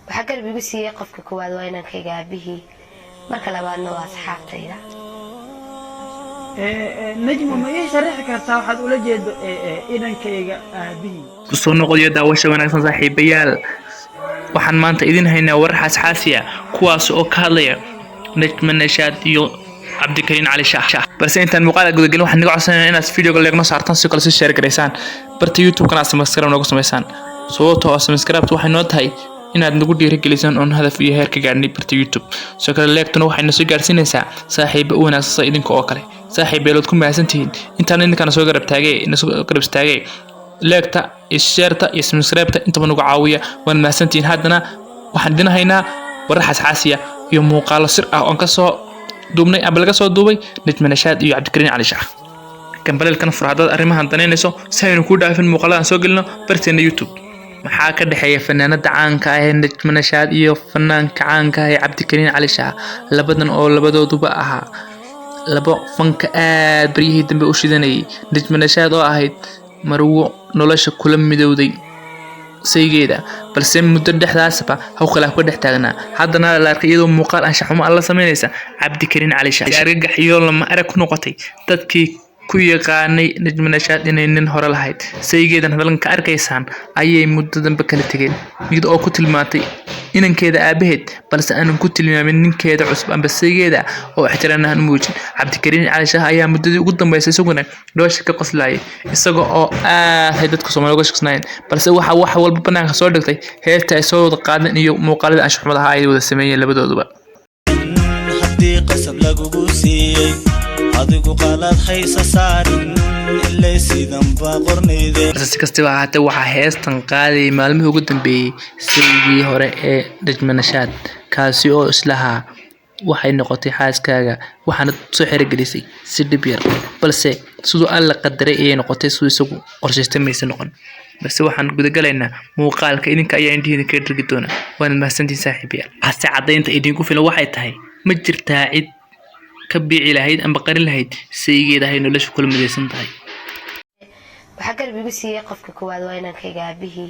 waxa garab igu siiyay qofka koowaad waa inankayga aabihii marka labaadna waa asxaabtayda. najmo ma ii sharaxi kartaa waxaad ula jeedo inankayga aabihii? kusoo noqoyo daawasho wanaagsan saaxiibayaal, waxaan maanta idin haynaa warar xasaasi ah kuwaas oo ka hadlaya Najma Nashaad iyo Cabdikariin Cali Shaah. balse intaan muuqaalka guda galin waxaan niga codsanayaa inaad video-ga leegno saartaan si kale si share gareysaan barta YouTube-kana subscribe noogu sameysaan. sababtoo ah subscribe waxay noo tahay inaad nagu dhiirigelisaan oo hadaf iyo heer ka gaarnay barta YouTube. soo kale leegtuna waxay noo soo gaarsiinaysaa saaxiibo u wanaagsan idinka oo kale. saaxiibeelood ku mahadsantihiin intaan idinkana soo garab taagay leegta iyo share-ta iyo subscribe-ta intaba nagu caawiya. waan mahadsantihiin. haddana waxaan idin haynaa warar xasaasi ah iyo muuqaalo sir ah oo ka soo duubnay ama laga soo duubay Najma Nashaad iyo Cabdikariin Cali Shaah. kambalelkan furhadad arrimahan daneynayso si aynu ku dhaafin muuqaaladan soo gelino barteena YouTube. maxaa ka dhaxeeya fanaanada caanka ah ee Najma Nashaad iyo fanaanka caanka ah ee Cabdikariin Cali Shaah? labadan oo labadooduba ahaa laba fanka aad baryihii dambe u shidanayay. Najma Nashaad oo ahayd marwo nolosha kula midowday saygeeda, balse muddo dhexdaasba haw khilaaf ka dhex taagnaa. haddana la arkay iyadoo muuqaal anshax xumo alla sameynaysa Cabdikariin Cali Shaah. argagax iyo lama arag ku noqotay dadkii ku yaqaanay Najma Nashaad inay nin hore lahayd. saygeedan hadalkan ka arkaysaan ayay muddo dambe kala tageen, mid oo ku tilmaantay inankeeda aabaheed balse aanan ku tilmaamin ninkeeda cusub amba saygeeda oo ixtiraam aan muujin. Cabdikariin Cali Shaah ayaa muddadii ugu dambeysay isaguna dhoosha ka qoslayay isaga oo aad dadka Soomaaliyeed uga shaqeynayeen, balse waxa walba banaanka soo dhigtay heerta ay soo wada qaadeen iyo muuqaalada anshax xumada ay wada sameeyeen labadooduba. haddii qasab lagugu siiyay adigu qalad haysa saarin ilaa sidan baa qornayde. si kastaba ha ahaatee waxaa heestan qaaday maalmihii ugu dambeeyay saygii hore ee Najma Nashaad, kaasi oo islahaa waxay noqotay xaaskaaga waxaana soo xirigelisay si dhib yar, balse sidoo alla qadaray ay noqotay sidoo isagu qorshaystay maysan noqon. balse waxaan guda galaynaa muuqaalka idinka ayaa indhihiina ka dhigi doona. waan mahadsantihiin saaxiibayaal. hase cadaynta idinku filan waxay tahay ma jirtaa cid ka biici lahayd amba qarin lahayd saygeeda ay nolosha kula midaysan tahay. waxa garab igu siiyay qofka koowaad waa inankayga aabihii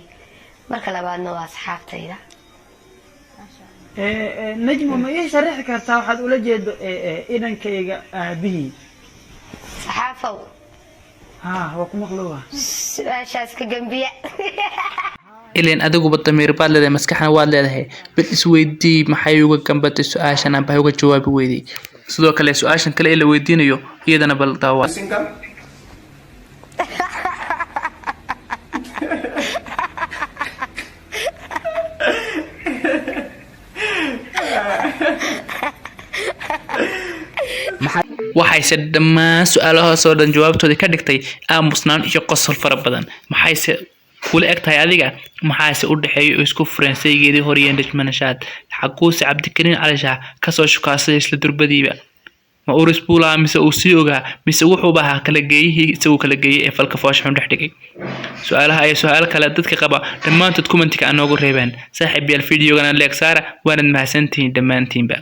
marka labaadna waa asxaabtayda. najmo ma ii sharaxi kartaa waxaad ula jeedo inankayga aabihii? saxaafow waa ku maqluuba su'aashaas ka gambiya. ileen adiguba damiir baad leedahay maskaxna waad leedahay, bal isweydii maxay uga gambatay su'aashan amba uga jawaabi weyday. sidoo kale su'aashan kale ee la weydiinayo iyadana bal daawa. waxayse dhammaan su'aalahaas oo dhan jawaabtooda ka dhigtay aamusnaan iyo qosol fara badan. maxayse kula eg tahay adiga? maxaase u dhaxeeya oo isku fureen saygeedii hore iyo Najma Nashaad? xaquusi Cabdikariin Cali Shaah kasoo shukaasay isla durbadiiba ma uris buula mise uu sii ogaa mise wuxuu baahaa kala geeyihii isagu kala geeyay ee falka foosh xun dhex dhigay? su'aalaha iyo su'aal kale dadka qaba dhammaantood commentka aan noogu reebeen. saaxiibayaal videogana leeg saara. waanad mahadsantihiin dhammaantiinba.